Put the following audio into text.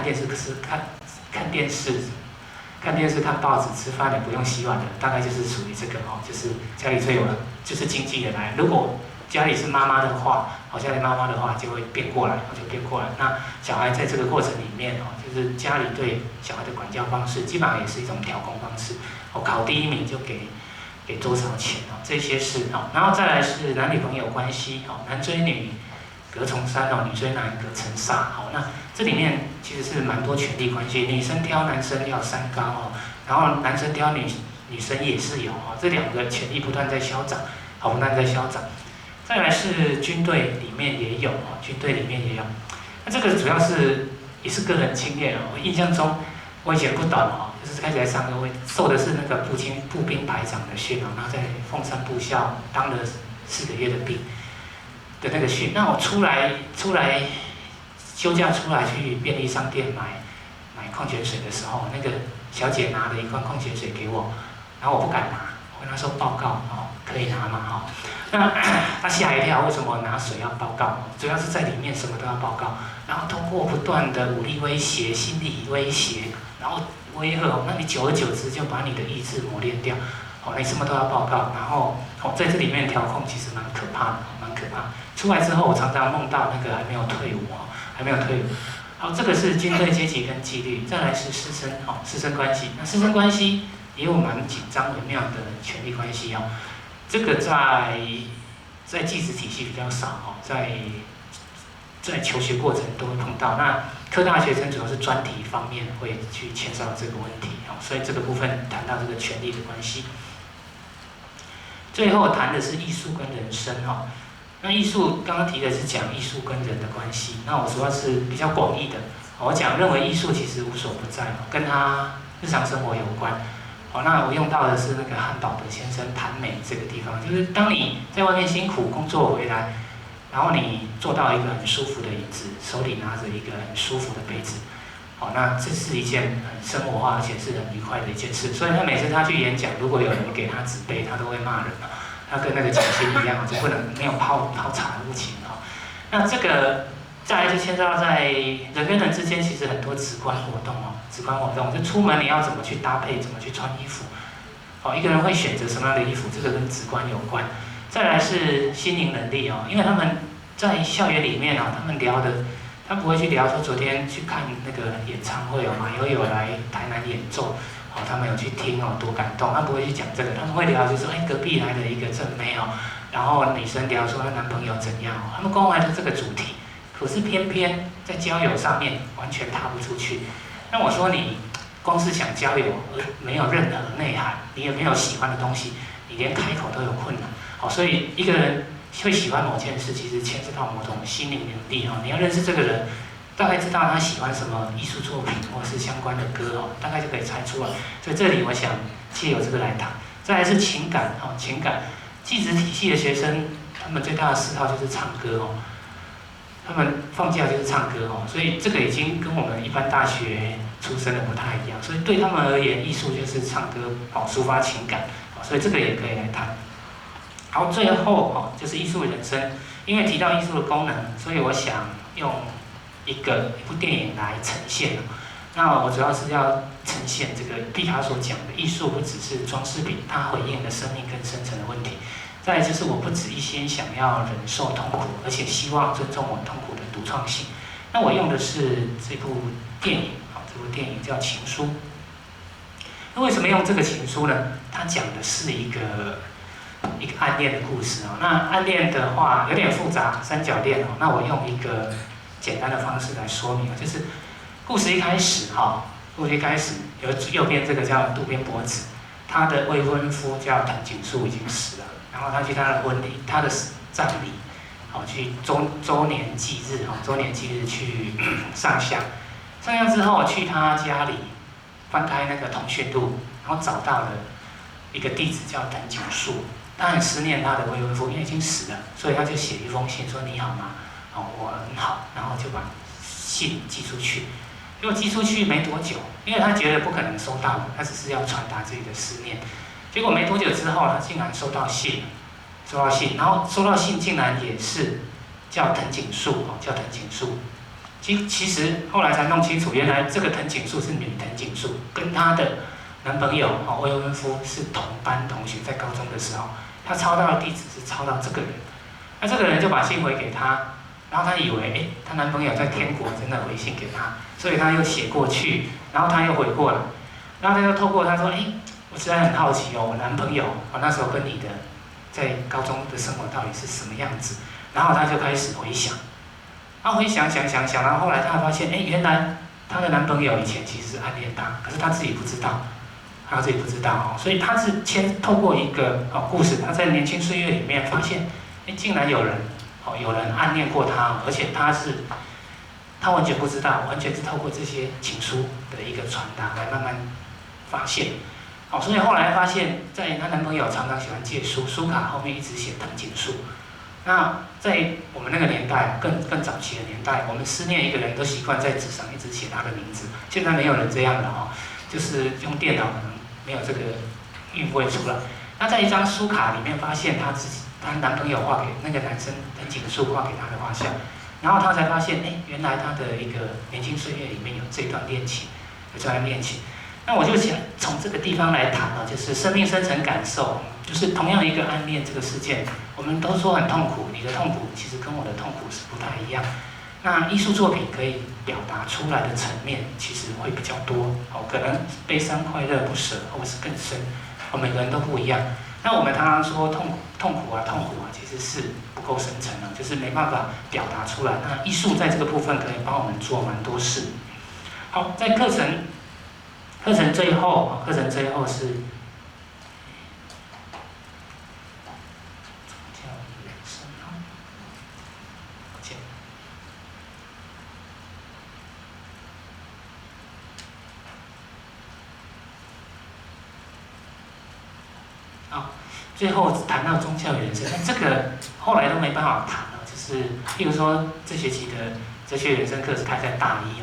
电视是看电视。看电视、看报纸、吃饭也不用洗碗的，大概就是属于这个哦，就是家里最有就是经济的来。如果家里是妈妈的话，家里妈妈的话就会变过来，就变过来。那小孩在这个过程里面哦，就是家里对小孩的管教方式，基本上也是一种调控方式。考第1名就给多少钱哦，这些是哦。然后再来是男女朋友关系哦，男追女隔重山哦，女追男隔层纱哦。那这里面其实是蛮多权力关系，女生挑男生要三高哦，然后男生挑女生也是有哦，这2个权力不断在消长，不断在消长。再来是军队里面也有哦，军队里面也有。那这个主要也是个人经验哦，我印象中我以前不懂哦，就是开始在上课会受的是那个步兵排长的训哦，然后在凤山部校当了4个月的兵的那个训。那我出来休假出来去便利商店买矿泉水的时候，那个小姐拿了一罐矿泉水给我，然后我不敢拿，我跟她说报告哦，可以拿嘛哈。那她吓一跳，为什么拿水要报告？主要是在里面什么都要报告，然后通过不断的武力威胁、心理威胁，然后威吓，那你久而久之就把你的意志磨练掉，你什么都要报告，然后在这里面调控其实蛮可怕的，蛮可怕。出来之后，我常常梦到那个还没有退伍哦。还没有退伍。好，这个是军队阶级跟纪律，再来是师生，师生关系。那师生关系也有蛮紧张微妙的权力关系哦。这个在技职体系比较少哦，在求学过程都会碰到。那科大学生主要是专题方面会去牵涉到这个问题哦，所以这个部分谈到这个权力的关系。最后谈的是艺术跟人生哦。那艺术刚刚提的是讲艺术跟人的关系，那我主要是比较广义的，我认为艺术其实无所不在，跟他日常生活有关。那我用到的是那个汉堡德先生谈美这个地方，就是当你在外面辛苦工作回来，然后你坐到一个很舒服的椅子，手里拿着一个很舒服的杯子，那这是一件很生活化而且是很愉快的一件事。所以他每次他去演讲，如果有人给他纸杯，他都会骂人他跟那个蒋勋一样，就不能没有泡茶的不行哦。那这个再来就牵涉到在人跟人之间，其实很多直观活动哦，直观活动就出门你要怎么去搭配，怎么去穿衣服，一个人会选择什么样的衣服，这个跟直观有关。再来是心灵能力哦，因为他们在校园里面他们聊的，他不会去聊说昨天去看那个演唱会马友友来台南演奏。他们有去听多感动，他不会去讲这个，他们会聊就是说，隔壁来的一个正妹然后女生聊说她男朋友怎样他们关怀的这个主题，可是偏偏在交友上面完全踏不出去。那我说你光是想交友而没有任何内涵，你也没有喜欢的东西，你连开口都有困难。所以一个人会喜欢某件事，其实牵涉到某种心灵能力你要认识这个人。大概知道他喜欢什么艺术作品或是相关的歌大概就可以猜出来。所以这里我想借由这个来谈。再来是情感情感，技职体系的学生，他们最大的嗜好就是唱歌他们放假就是唱歌所以这个已经跟我们一般大学出身的不太一样。所以对他们而言，艺术就是唱歌抒发情感所以这个也可以来谈。好，最后就是艺术人生，因为提到艺术的功能，所以我想用一部电影来呈现。那我主要是要呈现这个毕卡索讲的艺术不只是装饰品，它回应了生命更深层的问题。再来就是我不止一心想要忍受痛苦，而且希望尊重我痛苦的独创性。那我用的是这部电影这部电影叫《情书》。那为什么用这个《情书》呢？它讲的是一个暗恋的故事那暗恋的话有点复杂，三角恋那我用一个简单的方式来说明，就是故事一开始有右边这个叫渡边博子，他的未婚夫叫藤井树已经死了，然后他去他的婚礼，他的葬礼，去周年忌日去上香之后去他家里翻开那个通讯录，然后找到了一个地址叫藤井树，他很思念他的未婚夫，因为已经死了，所以他就写一封信说你好吗？我很好，然后就把信寄出去。结果寄出去没多久，因为他觉得不可能收到的，他只是要传达自己的思念。结果没多久之后，他竟然收到信，然后收到信竟然也是叫藤井树，其实后来才弄清楚，原来这个藤井树是女藤井树，跟她的男朋友未婚夫是同班同学，在高中的时候，她抄到的地址是抄到这个人，那这个人就把信回给她，然后她以为她男朋友在天国真的回信给她，所以她又写过去，然后她又回过来，然后她又透过她说，我实在很好奇我男朋友那时候跟你的在高中的生活到底是什么样子，然后她就开始回想。她回想，然后后来她发现，原来她的男朋友以前其实是暗恋她，可是她自己不知道，所以她是透过一个故事，她在年轻岁月里面发现，竟然有人暗恋过她，而且她完全不知道，完全是透过这些情书的一个传达来慢慢发现，所以后来发现，在她男朋友常常喜欢借书卡后面一直写藤井树。那在我们那个年代，更早期的年代，我们思念一个人都习惯在纸上一直写他的名字。现在没有人这样了就是用电脑可能没有这个韵味出来。那在一张书卡里面发现她男朋友画给那个男生藤井树画给她的画像，然后她才发现，原来她的一个年轻岁月里面有这段恋情，那我就想从这个地方来谈就是生命深层感受，就是同样一个暗恋这个事件，我们都说很痛苦，你的痛苦其实跟我的痛苦是不太一样。那艺术作品可以表达出来的层面其实会比较多，可能悲伤、快乐、不舍，或是更深，每个人都不一样。那我们常常说痛苦啊，其实是不够深层就是没办法表达出来。那艺术在这个部分可以帮我们做蛮多事。好，在课程最后是最后谈到宗教与人生，那这个后来都没办法谈了，就是譬如说这学期的哲学人生课是开在大一